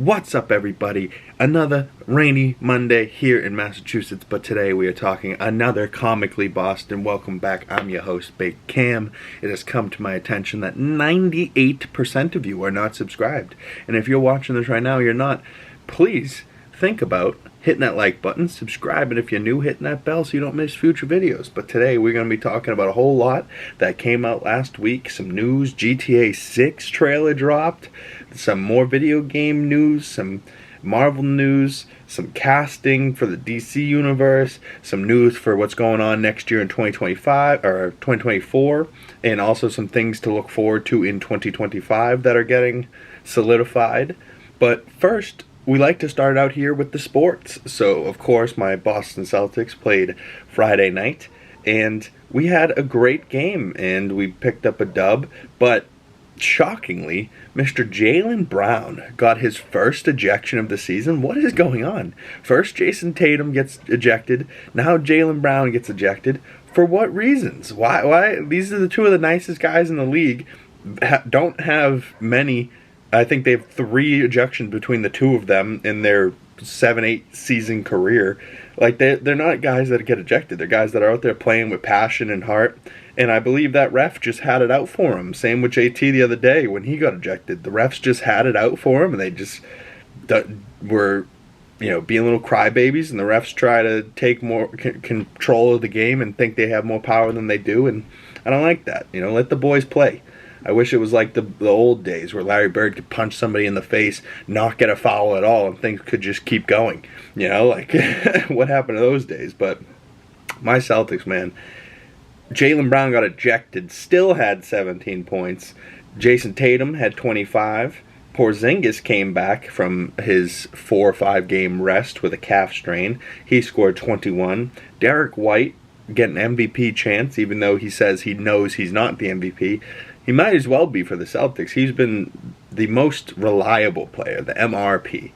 What's up, everybody? Another rainy Monday here in Massachusetts, but today we are talking another Comically Boston. Welcome back. I'm your host, Big Cam. It has come to my attention that 98% of you are not subscribed. And if you're watching this right now, you're not. Please think about hitting that like button, subscribe, and if you're new, hitting that bell so you don't miss future videos. But today we're going to be talking about a whole lot that came out last week. Some news, GTA 6 trailer dropped, some more video game news, some Marvel news, some casting for the DC universe, some news for what's going on next year in 2025 or 2024, and also some things to look forward to in 2025 that are getting solidified. But first, we like to start out here with the sports. So, of course, my Boston Celtics played Friday night, and we had a great game, and we picked up a dub, but shockingly, Mr. Jaylen Brown got his first ejection of the season. What is going on? First, Jason Tatum gets ejected. Now, Jaylen Brown gets ejected. For what reasons? Why? These are the two of the nicest guys in the league. Don't have many. I think they have 3 ejections between the two of them in their 7-8 season career. Like, they're not guys that get ejected. They're guys that are out there playing with passion and heart. And I believe that ref just had it out for him. Same with JT the other day when he got ejected. The refs just had it out for him, and they just were, being little crybabies. And the refs try to take more control of the game and think they have more power than they do. And I don't like that. Let the boys play. I wish it was like the old days where Larry Bird could punch somebody in the face, not get a foul at all, and things could just keep going. Like what happened to those days? But my Celtics, man. Jaylen Brown got ejected, still had 17 points. Jason Tatum had 25. Porzingis came back from his 4 or 5 game rest with a calf strain. He scored 21. Derek White getting MVP chance, even though he says he knows he's not the MVP. He might as well be for the Celtics. He's been the most reliable player, the MRP,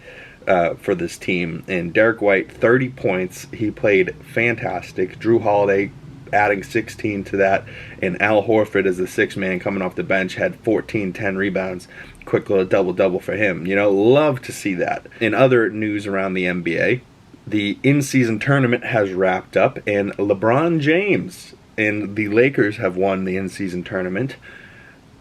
for this team. And Derek White, 30 points. He played fantastic. Drew Holiday adding 16 to that. And Al Horford, as the 6th man coming off the bench, had 14, 10 rebounds. Quick little double-double for him. Love to see that. In other news around the NBA, the in-season tournament has wrapped up. And LeBron James and the Lakers have won the in-season tournament.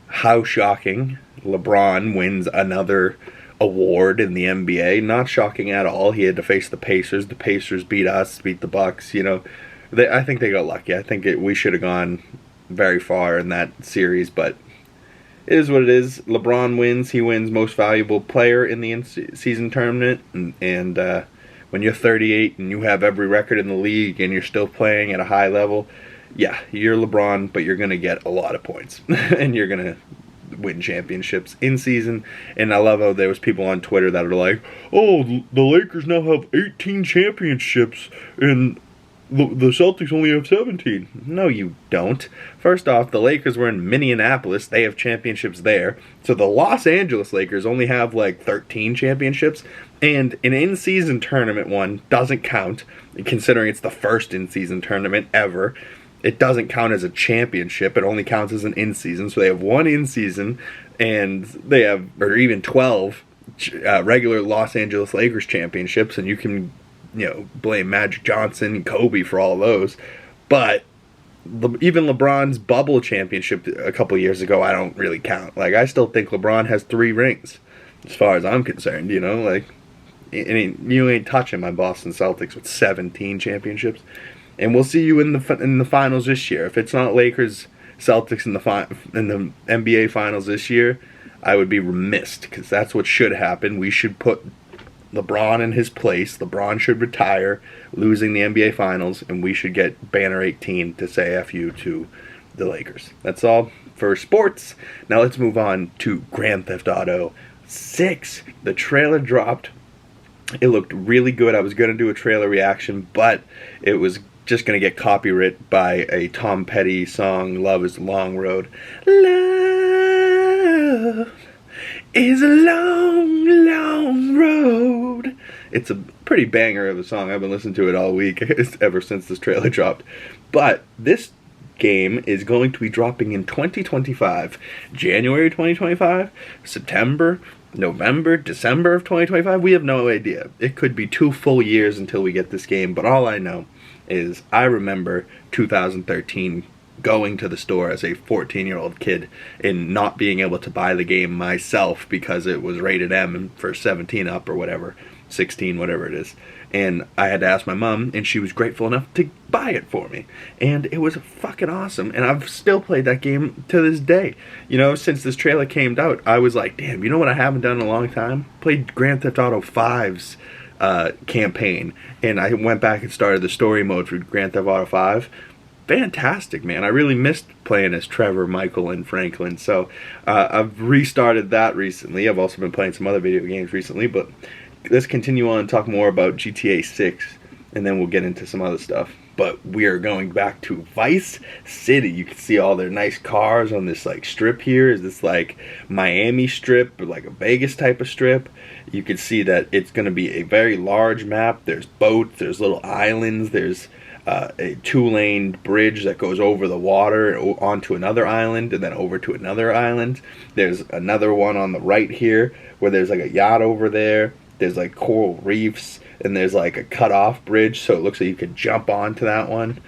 How shocking. LeBron wins another award in the NBA. Not shocking at all. He had to face the Pacers. The Pacers beat us, beat the Bucks. I think they got lucky. I think we should have gone very far in that series, but it is what it is. LeBron wins. He wins most valuable player in the in-season tournament. And when you're 38 and you have every record in the league and you're still playing at a high level, yeah, you're LeBron, but you're going to get a lot of points. And you're going to win championships in season. And I love how there was people on Twitter that are like, oh, the Lakers now have 18 championships and the Celtics only have 17. No, you don't. First off, the Lakers were in Minneapolis. They have championships there. So the Los Angeles Lakers only have like 13 championships. And an in-season tournament one doesn't count, considering it's the first in-season tournament ever. It doesn't count as a championship. It only counts as an in-season. So they have 1 in-season, and they have, or even 12 regular Los Angeles Lakers championships, and you can, blame Magic Johnson and Kobe for all of those. But even LeBron's bubble championship a couple years ago, I don't really count. Like, I still think LeBron has 3 rings, as far as I'm concerned, Like, you ain't touching my Boston Celtics with 17 championships. And we'll see you in the finals this year. If it's not Lakers Celtics in the NBA finals this year, I would be remiss, because that's what should happen. We should put LeBron in his place. LeBron should retire, losing the NBA finals, and we should get Banner 18 to say F you to the Lakers. That's all for sports. Now let's move on to Grand Theft Auto 6. The trailer dropped. It looked really good. I was going to do a trailer reaction, but it was just going to get copyrighted by a Tom Petty song, Love is a Long Road. Love is a long, long road. It's a pretty banger of a song. I've been listening to it all week, ever since this trailer dropped. But this game is going to be dropping in 2025. January 2025, September, November, December of 2025. We have no idea. It could be 2 full years until we get this game, but all I know is I remember 2013 going to the store as a 14-year-old kid and not being able to buy the game myself because it was rated M for 17 up or whatever, 16, whatever it is. And I had to ask my mom, and she was grateful enough to buy it for me. And it was fucking awesome. And I've still played that game to this day. You know, since this trailer came out, I was like, damn, you know what I haven't done in a long time? Played Grand Theft Auto 5's campaign. And I went back and started the story mode for Grand Theft Auto 5. Fantastic, man. I really missed playing as Trevor, Michael, and Franklin. So I've restarted that recently. I've also been playing some other video games recently, but let's continue on and talk more about GTA 6, and then we'll get into some other stuff. But we are going back to Vice City. You can see all their nice cars on this like strip here. Is this like Miami strip or like a Vegas type of strip? You can see that it's going to be a very large map. There's boats, there's little islands, there's a 2-lane bridge that goes over the water onto another island and then over to another island. There's another one on the right here where there's like a yacht over there. There's like coral reefs, and there's like a cut-off bridge, so it looks like you could jump onto that one.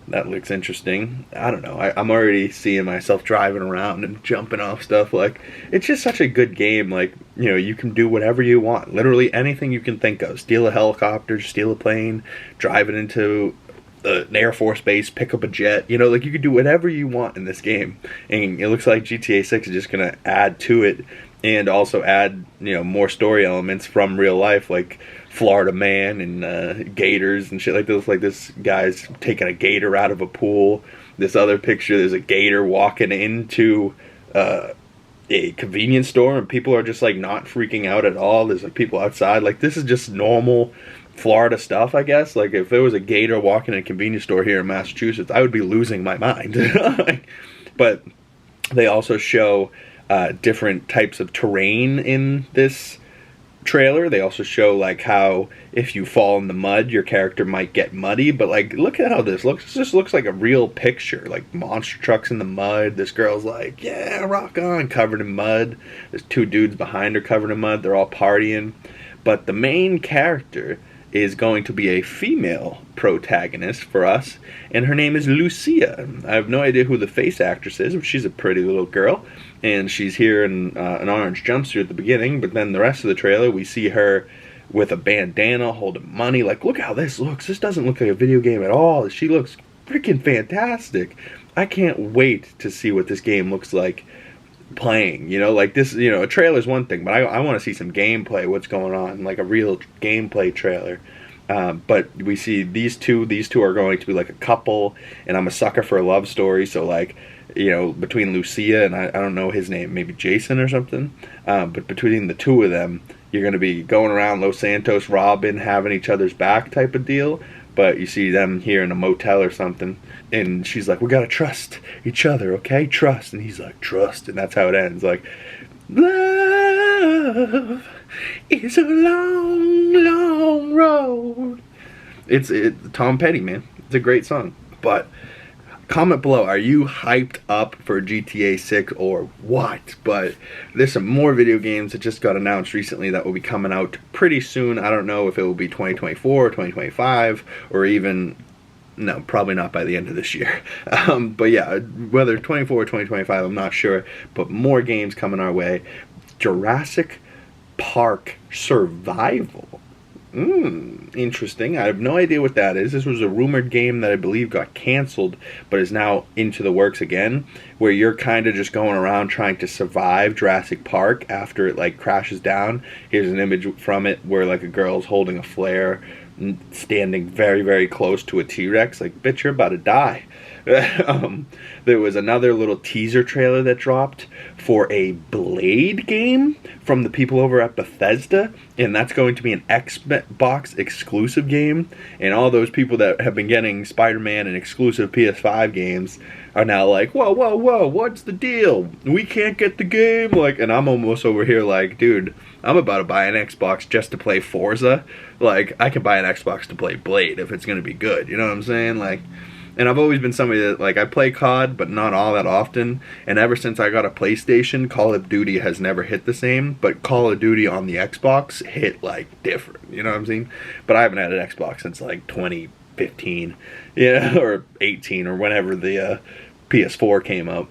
That looks interesting. I don't know. I'm already seeing myself driving around and jumping off stuff. Like, it's just such a good game. Like, you know, you can do whatever you want. Literally anything you can think of. Steal a helicopter, steal a plane, drive it into an Air Force base, pick up a jet. You know, like, you can do whatever you want in this game. And it looks like GTA 6 is just going to add to it. And also add, you know, more story elements from real life, like Florida Man and gators and shit like this. Like this guy's taking a gator out of a pool. This other picture, there's a gator walking into a convenience store, and people are just like not freaking out at all. There's like people outside. Like, this is just normal Florida stuff, I guess. Like, if there was a gator walking in a convenience store here in Massachusetts, I would be losing my mind. But they also show different types of terrain in this trailer. They also show like how if you fall in the mud, your character might get muddy. But like, look at how this looks. This just looks like a real picture. Like monster trucks in the mud. This girl's like, yeah, rock on, covered in mud. There's 2 dudes behind her covered in mud. They're all partying. But the main character is going to be a female protagonist for us, and her name is Lucia. I have no idea who the face actress is, but she's a pretty little girl, and she's here in an orange jumpsuit at the beginning, but then the rest of the trailer we see her with a bandana holding money. Like, look how this looks. This doesn't look like a video game at all. She looks freaking fantastic. I can't wait to see what this game looks like playing. You know, like this, you know, a trailer's one thing, but I want to see some gameplay, what's going on, like a real gameplay trailer. But we see these two are going to be like a couple, and I'm a sucker for a love story, so like, you know, between Lucia and I don't know his name, maybe Jason or something, but between the two of them, you're going to be going around Los Santos robbing, having each other's back type of deal. But you see them here in a motel or something, and she's like, we gotta trust each other, okay? Trust. And he's like, trust. And that's how it ends. Like, love is a long, long road. It's Tom Petty, man. It's a great song. But comment below, are you hyped up for GTA 6 or what? But there's some more video games that just got announced recently that will be coming out pretty soon. I don't know if it will be 2024 or 2025 or even, no, probably not by the end of this year. But yeah, whether 24 or 2025, I'm not sure. But more games coming our way. Jurassic Park Survival. Interesting. I have no idea what that is. This was a rumored game that I believe got canceled, but is now into the works again, where you're kind of just going around trying to survive Jurassic Park after it like crashes down. Here's an image from it where like a girl's holding a flare, standing very, very close to a T-Rex. Like, bitch, you're about to die. There was another little teaser trailer that dropped for a Blade game from the people over at Bethesda, and that's going to be an Xbox exclusive game. And all those people that have been getting Spider-Man and exclusive PS5 games are now like, whoa, whoa, whoa, what's the deal? We can't get the game. Like, and I'm almost over here like, dude, I'm about to buy an Xbox just to play Forza. Like, I can buy an Xbox to play Blade if it's going to be good. You know what I'm saying? Like, And I've always been somebody that, like, I play COD, but not all that often. And ever since I got a PlayStation, Call of Duty has never hit the same. But Call of Duty on the Xbox hit, like, different. You know what I'm saying? But I haven't had an Xbox since, like, 2015. Yeah, or 18, or whenever the PS4 came out.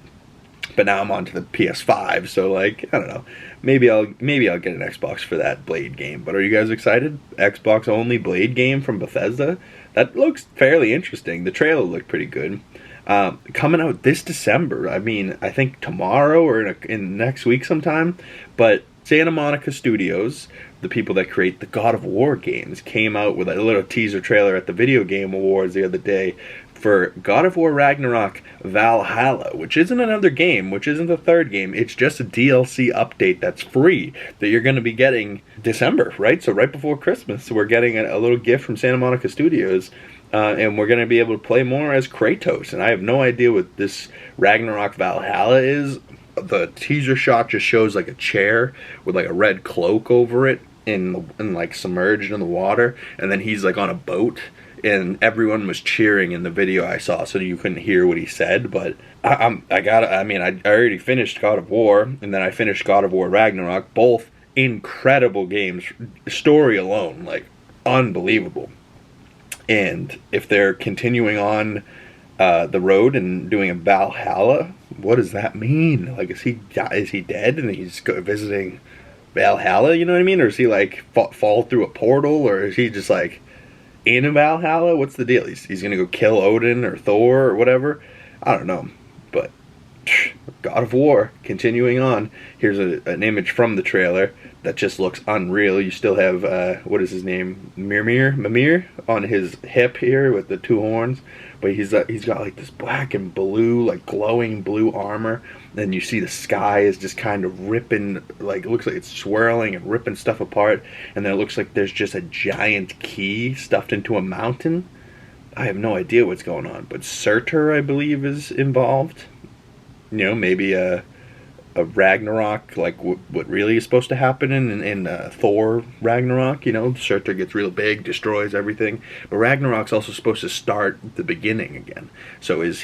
But now I'm on to the PS5, so, like, I don't know. Maybe I'll get an Xbox for that Blade game. But are you guys excited? Xbox only Blade game from Bethesda? That looks fairly interesting. The trailer looked pretty good. Coming out this December. I mean, I think tomorrow or in next week sometime. But Santa Monica Studios, the people that create the God of War games, came out with a little teaser trailer at the Video Game Awards the other day for God of War Ragnarok Valhalla, which isn't another game, which isn't the third game. It's just a DLC update that's free that you're going to be getting December, right? So right before Christmas, so we're getting a little gift from Santa Monica Studios, and we're going to be able to play more as Kratos. And I have no idea what this Ragnarok Valhalla is. The teaser shot just shows like a chair with like a red cloak over it and like submerged in the water, and then he's like on a boat. And everyone was cheering in the video I saw, so you couldn't hear what he said. But I already finished God of War, and then I finished God of War Ragnarok. Both incredible games. Story alone, like, unbelievable. And if they're continuing on the road and doing a Valhalla, what does that mean? Like, is he dead and he's visiting Valhalla? You know what I mean? Or is he like fall through a portal, or is he just like in Valhalla? What's the deal? He's gonna go kill Odin or Thor or whatever? I don't know. But God of War, continuing on. Here's an image from the trailer that just looks unreal. You still have, what is his name? Mimir on his hip here with the two horns. But he's got like this black and blue, like glowing blue armor. Then you see the sky is just kind of ripping, like, it looks like it's swirling and ripping stuff apart. And then it looks like there's just a giant key stuffed into a mountain. I have no idea what's going on. But Surtur, I believe, is involved. You know, maybe a Ragnarok, like what really is supposed to happen in Thor Ragnarok. You know, Surtur gets real big, destroys everything. But Ragnarok's also supposed to start the beginning again. So is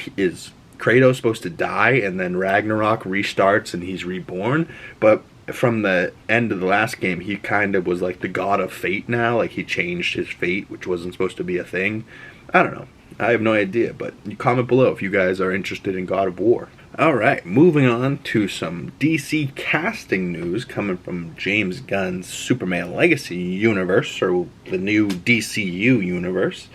Kratos supposed to die and then Ragnarok restarts and he's reborn? But from the end of the last game, he kind of was like the god of fate now. Like, he changed his fate, which wasn't supposed to be a thing. I don't know. I have no idea, but you comment below if you guys are interested in God of War. Alright, moving on to some DC casting news coming from James Gunn's Superman Legacy universe, or the new DCU universe.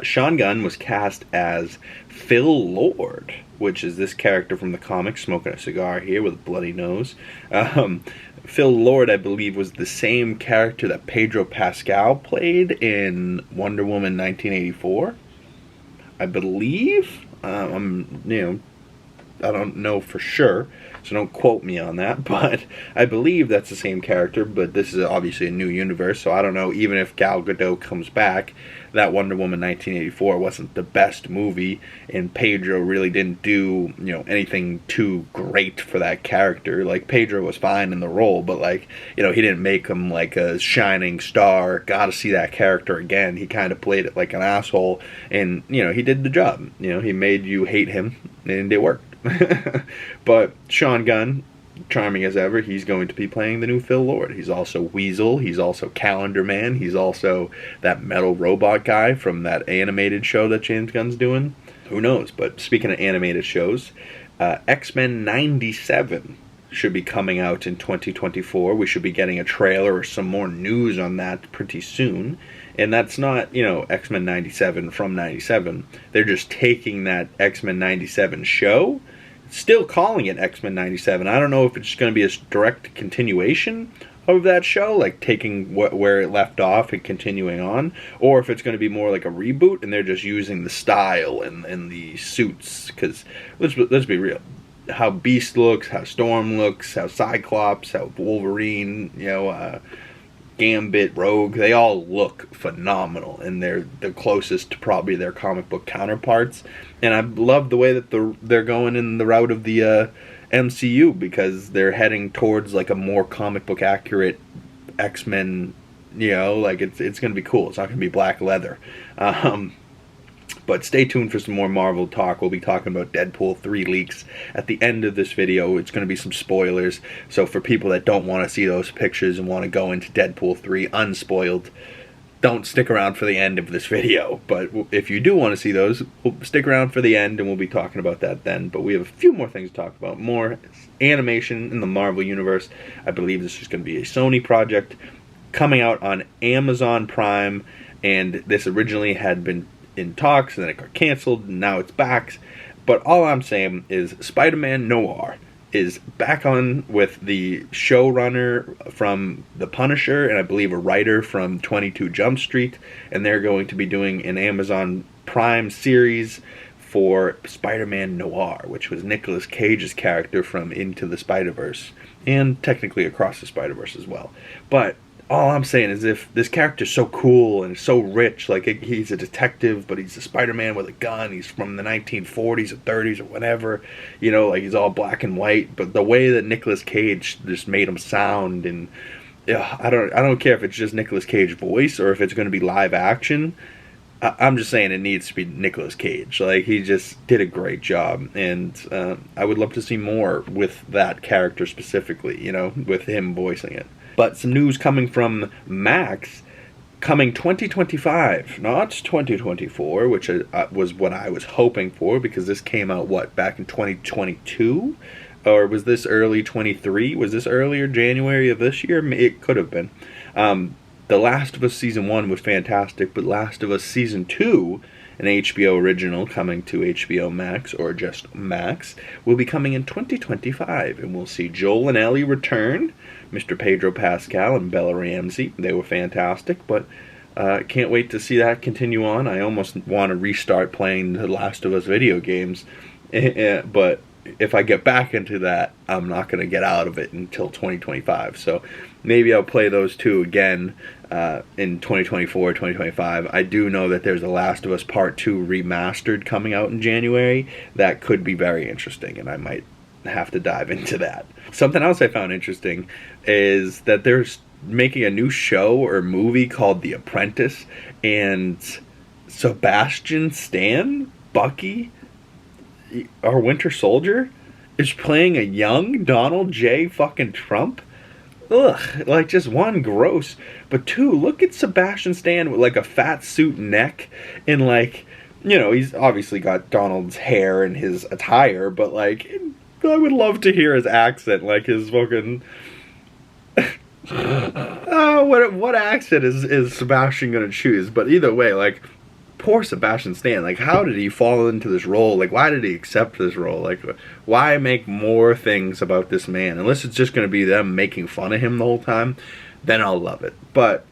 Sean Gunn was cast as Phil Lord, which is this character from the comics, smoking a cigar here with a bloody nose. Phil Lord, I believe, was the same character that Pedro Pascal played in Wonder Woman 1984. I believe. I don't know for sure, so don't quote me on that, but I believe that's the same character. But this is obviously a new universe, so I don't know. Even if Gal Gadot comes back, that Wonder Woman 1984 wasn't the best movie, and Pedro really didn't do, anything too great for that character. Like, Pedro was fine in the role, but, like, he didn't make him like a shining star. Gotta see that character again. He kind of played it like an asshole, and he did the job. He made you hate him, and it worked. But Sean Gunn, charming as ever, he's going to be playing the new Phil Lord. He's also Weasel, he's also Calendar Man, he's also that metal robot guy from that animated show that James Gunn's doing. Who knows? But speaking of animated shows, X-Men 97 should be coming out in 2024. We should be getting a trailer or some more news on that pretty soon. And that's not, X-Men 97 from 97. They're just taking that X-Men 97 show, still calling it X-Men 97. I don't know if it's just going to be a direct continuation of that show, like taking where it left off and continuing on, or if it's going to be more like a reboot and they're just using the style and the suits. Because let's be real. How Beast looks, how Storm looks, how Cyclops, how Wolverine, Gambit, Rogue, they all look phenomenal, and they're the closest to probably their comic book counterparts. And I love the way that they're going in the route of the MCU, because they're heading towards like a more comic book accurate X-Men. Like, it's going to be cool. It's not going to be black leather. But stay tuned for some more Marvel talk. We'll be talking about Deadpool 3 leaks at the end of this video. It's going to be some spoilers. So for people that don't want to see those pictures and want to go into Deadpool 3 unspoiled, don't stick around for the end of this video. But if you do want to see those, we'll stick around for the end and we'll be talking about that then. But we have a few more things to talk about. More animation in the Marvel Universe. I believe this is going to be a Sony project coming out on Amazon Prime. And this originally had been in talks, and then it got canceled, and now it's back. But all I'm saying is Spider-Man-Noir is back on with the showrunner from The Punisher, and I believe a writer from 22 Jump Street, and they're going to be doing an Amazon Prime series for Spider-Man-Noir, which was Nicolas Cage's character from Into the Spider-Verse, and technically Across the Spider-Verse as well. But all I'm saying is, if this character's so cool and so rich, like he's a detective, but he's a Spider-Man with a gun, he's from the 1940s or 30s or whatever, you know, like he's all black and white, but the way that Nicolas Cage just made him sound, and I don't care if it's just Nicolas Cage voice or if it's going to be live action. I'm just saying it needs to be Nicolas Cage. Like, he just did a great job, and I would love to see more with that character specifically, you know, with him voicing it. But some news coming from Max, coming 2025, not 2024, which was what I was hoping for, because this came out, what, back in 2022? Or was this early 23? Was this earlier January of this year? It could have been. The Last of Us Season 1 was fantastic, but Last of Us Season 2, an HBO original coming to HBO Max, or just Max, will be coming in 2025, and we'll see Joel and Ellie return, Mr. Pedro Pascal and Bella Ramsey. They were fantastic, but can't wait to see that continue on. I almost want to restart playing the Last of Us video games, but if I get back into that, I'm not going to get out of it until 2025. So maybe I'll play those two again in 2024, 2025. I do know that there's a Last of Us Part 2 remastered coming out in January. That could be very interesting, and I might have to dive into that. Something else I found interesting is that they're making a new show or movie called The Apprentice, and Sebastian Stan, Bucky, our Winter Soldier, is playing a young Donald J. fucking Trump. Ugh, like, just one, gross, but two, look at Sebastian Stan with like a fat suit neck, and like, you know, he's obviously got Donald's hair and his attire, but like, I would love to hear his accent, like his fucking what accent is Sebastian gonna choose? But either way, like, poor Sebastian Stan, like, how did he fall into this role? Like, why did he accept this role? Like, why make more things about this man? Unless it's just going to be them making fun of him the whole time, then I'll love it. But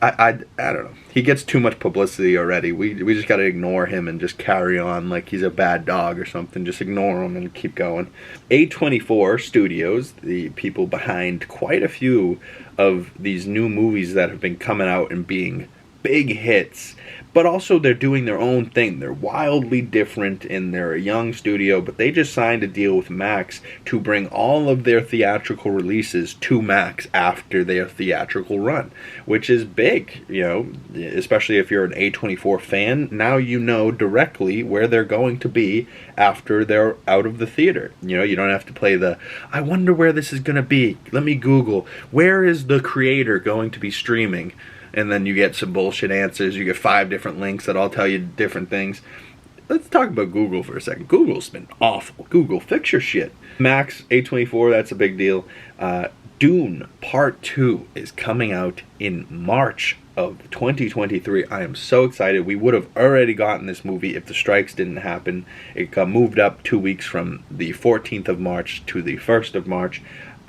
I don't know. He gets too much publicity already. We just got to ignore him and just carry on like he's a bad dog or something. Just ignore him and keep going. A24 Studios, the people behind quite a few of these new movies that have been coming out and being big hits, but also they're doing their own thing. They're wildly different, and they're a young studio, but they just signed a deal with Max to bring all of their theatrical releases to Max after their theatrical run, which is big, you know, especially if you're an A24 fan. Now you know directly where they're going to be after they're out of the theater. You know, you don't have to play the, I wonder where this is going to be. Let me Google, where is the creator going to be streaming? And then you get some bullshit answers. You get 5 different links that all tell you different things. Let's talk about Google for a second. Google's been awful. Google, fix your shit. Max, A24, that's a big deal. Dune Part 2 is coming out in March of 2023. I am so excited. We would have already gotten this movie if the strikes didn't happen. It got moved up 2 weeks from the 14th of March to the 1st of March.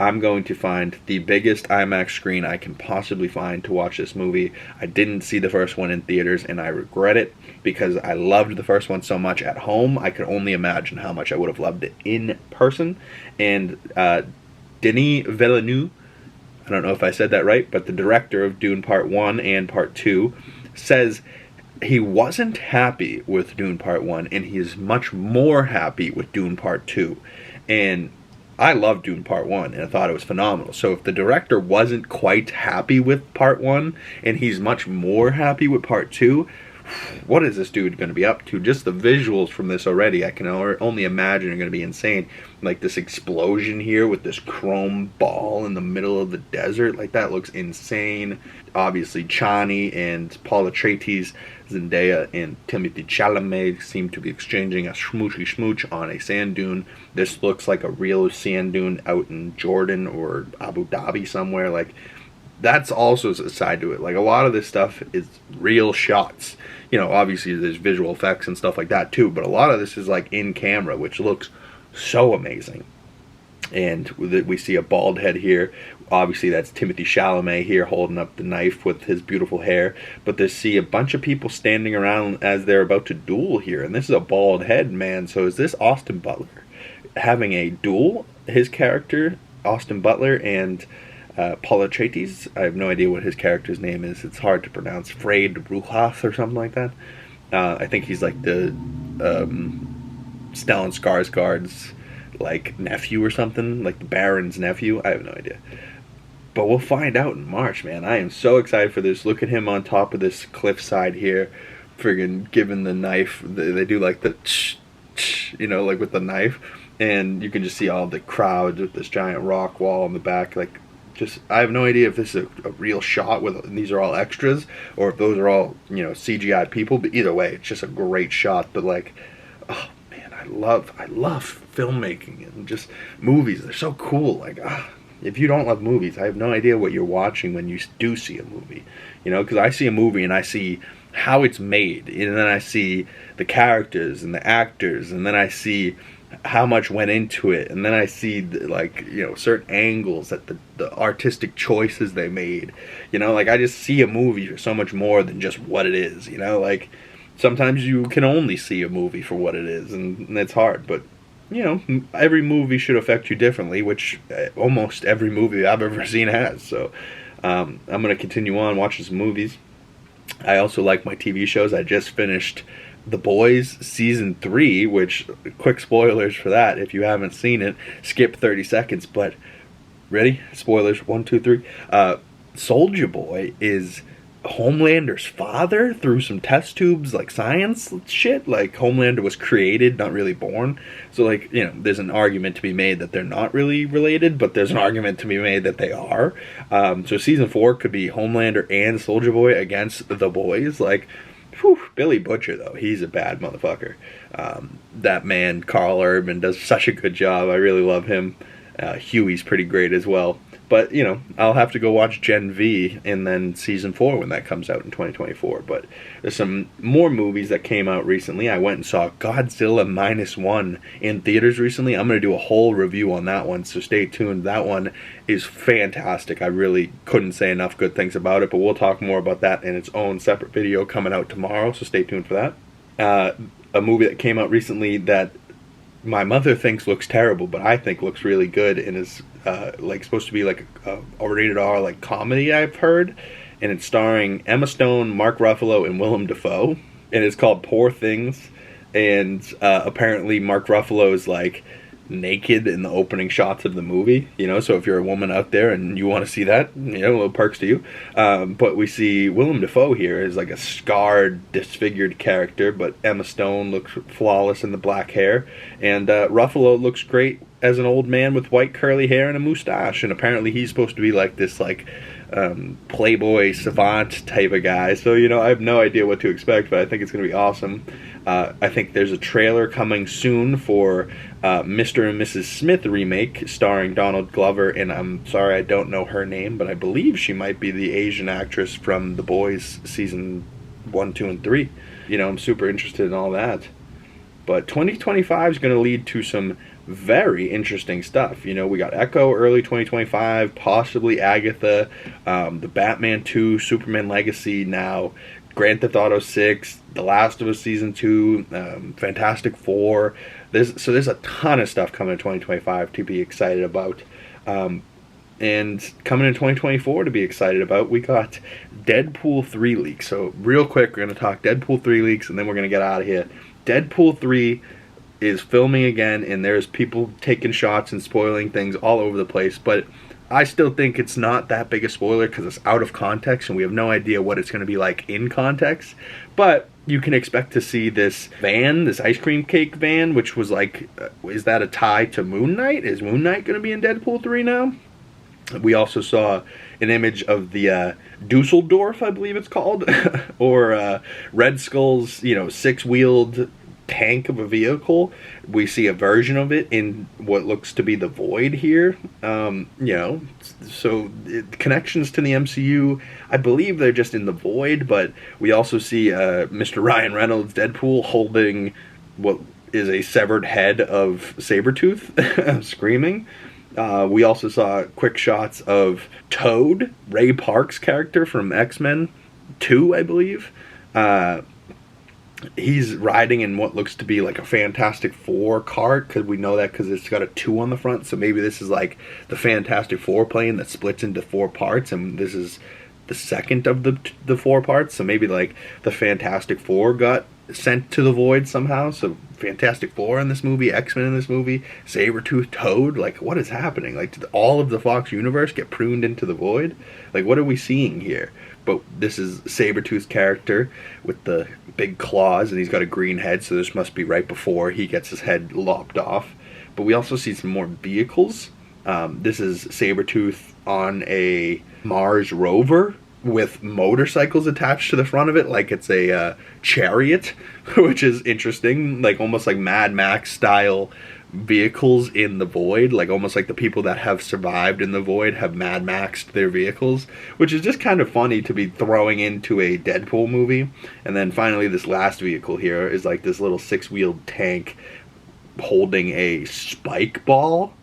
I'm going to find the biggest IMAX screen I can possibly find to watch this movie. I didn't see the first one in theaters, and I regret it because I loved the first one so much at home. I could only imagine how much I would have loved it in person. And Denis Villeneuve, I don't know if I said that right, but the director of Dune Part 1 and Part 2, says he wasn't happy with Dune Part 1, and he is much more happy with Dune Part 2. And I loved Dune Part 1, and I thought it was phenomenal. So if the director wasn't quite happy with Part 1, and he's much more happy with Part 2, what is this dude going to be up to? Just the visuals from this already, I can only imagine, are going to be insane. Like this explosion here with this chrome ball in the middle of the desert, like that looks insane. Obviously, Chani and Paul Atreides, Zendaya, and Timothée Chalamet seem to be exchanging a schmoochy schmooch on a sand dune. This looks like a real sand dune out in Jordan or Abu Dhabi somewhere. Like, that's also a side to it. Like, a lot of this stuff is real shots. You know, obviously there's visual effects and stuff like that too, but a lot of this is like in camera, which looks so amazing. And we see a bald head here. Obviously that's Timothée Chalamet here holding up the knife with his beautiful hair. But they see a bunch of people standing around as they're about to duel here. And this is a bald head, man. So is this Austin Butler having a duel? His character, Austin Butler, and Paul Atreides, I have no idea what his character's name is. It's hard to pronounce. Frade Ruhath or something like that. I think he's like the Stellan Skarsgård's like nephew or something, like the Baron's nephew. I have no idea. But we'll find out in March, man. I am so excited for this. Look at him on top of this cliffside here, friggin' giving the knife. They do like the you know, like with the knife, and you can just see all the crowd with this giant rock wall in the back. Like, just, I have no idea if this is a real shot with, and these are all extras, or if those are all, you know, CGI people. But either way, it's just a great shot. But like, oh man, I love filmmaking and just movies. They're so cool. Like, if you don't love movies, I have no idea what you're watching when you do see a movie. You know, because I see a movie and I see how it's made, and then I see the characters and the actors, and then I see how much went into it, and then I see like, you know, certain angles, that the artistic choices they made. You know, like, I just see a movie for so much more than just what it is. You know, like, sometimes you can only see a movie for what it is, and it's hard. But, you know, every movie should affect you differently, which almost every movie I've ever seen has. So I'm going to continue on watching some movies. I also like my TV shows. I just finished The Boys Season 3, which, quick spoilers for that. If you haven't seen it, skip 30 seconds. But, ready? Spoilers, 1, 2, 3. Soldier Boy is Homelander's father through some test tubes, like science shit. Like, Homelander was created, not really born. So, like, you know, there's an argument to be made that they're not really related, but there's an argument to be made that they are. So Season 4 could be Homelander and Soldier Boy against the boys. Like, whew, Billy Butcher, though, he's a bad motherfucker. That man, Carl Urban, does such a good job. I really love him. Huey's pretty great as well. But, you know, I'll have to go watch Gen V and then Season 4 when that comes out in 2024. But there's some more movies that came out recently. I went and saw Godzilla -1 in theaters recently. I'm going to do a whole review on that one, so stay tuned. That one is fantastic. I really couldn't say enough good things about it, but we'll talk more about that in its own separate video coming out tomorrow, so stay tuned for that. A movie that came out recently that my mother thinks looks terrible, but I think looks really good, and is like supposed to be like a rated R like comedy, I've heard, and it's starring Emma Stone, Mark Ruffalo, and Willem Dafoe, and it's called Poor Things. And apparently Mark Ruffalo is like naked in the opening shots of the movie, you know, so if you're a woman out there and you want to see that, you know, little perks to you. But we see Willem Dafoe here as like a scarred, disfigured character, but Emma Stone looks flawless in the black hair, and Ruffalo looks great as an old man with white curly hair and a mustache, and apparently he's supposed to be like this like playboy savant type of guy. So, you know, I have no idea what to expect, but I think it's going to be awesome. I think there's a trailer coming soon for Mr. and Mrs. Smith remake starring Donald Glover, and I'm sorry I don't know her name, but I believe she might be the Asian actress from The Boys Season 1, 2, and 3. You know, I'm super interested in all that. But 2025 is going to lead to some very interesting stuff. You know, we got Echo early 2025, possibly Agatha, the Batman 2, Superman Legacy now, Grand Theft Auto 6, The Last of Us Season 2, Fantastic Four. There's a ton of stuff coming in 2025 to be excited about. And coming in 2024 to be excited about, we got Deadpool 3 leaks. So real quick, we're going to talk Deadpool 3 leaks, and then we're going to get out of here. Deadpool 3 is filming again, and there's people taking shots and spoiling things all over the place, but I still think it's not that big a spoiler because it's out of context and we have no idea what it's going to be like in context. But you can expect to see this van, this ice cream cake van, which was like, is that a tie to Moon Knight? Is Moon Knight going to be in Deadpool 3 now? We also saw an image of the Dusseldorf, I believe it's called, or Red Skull's, you know, six-wheeled tank of a vehicle. We see a version of it in what looks to be the Void here. You know, so connections to the MCU, I believe they're just in the Void, but we also see Mr. Ryan Reynolds, Deadpool, holding what is a severed head of Sabretooth, screaming. We also saw quick shots of Toad, Ray Park's character from X-Men 2, I believe. He's riding in what looks to be like a Fantastic Four cart, because we know that because it's got a 2 on the front, so maybe this is like the Fantastic Four plane that splits into 4 parts, and this is the second of the 4 parts, so maybe like the Fantastic Four got sent to the Void somehow, so Fantastic Four in this movie, X-Men in this movie, Sabretooth, Toad, like what is happening? Like did all of the Fox universe get pruned into the Void? Like what are we seeing here? But this is Sabretooth's character with the big claws, and he's got a green head, so this must be right before he gets his head lopped off. But we also see some more vehicles. This is Sabretooth on a Mars rover with motorcycles attached to the front of it, like it's a chariot, which is interesting, like almost like Mad Max style vehicles in the Void, like almost like the people that have survived in the Void have Mad Maxed their vehicles, which is just kind of funny to be throwing into a Deadpool movie. And then finally this last vehicle here is like this little 6-wheeled tank holding a spike ball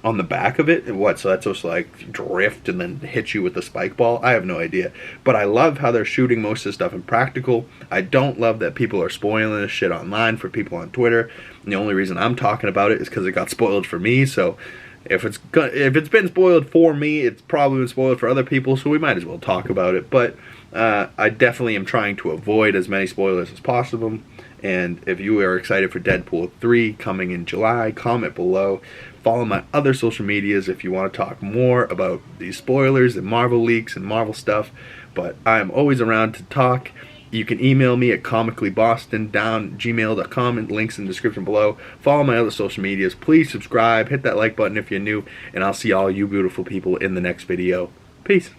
on the back of it. What, so that's supposed to like drift and then hit you with the spike ball? I have no idea. But I love how they're shooting most of the stuff in practical. I don't love that people are spoiling this shit online for people on Twitter. And the only reason I'm talking about it is because it got spoiled for me. So if it's been spoiled for me, it's probably been spoiled for other people, so we might as well talk about it. But I definitely am trying to avoid as many spoilers as possible. And if you are excited for Deadpool 3 coming in July, comment below. Follow my other social medias if you want to talk more about these spoilers and Marvel leaks and Marvel stuff. But I'm always around to talk. You can email me at comicallyboston@gmail.com, and links in the description below. Follow my other social medias. Please subscribe, hit that like button if you're new, and I'll see all you beautiful people in the next video. Peace.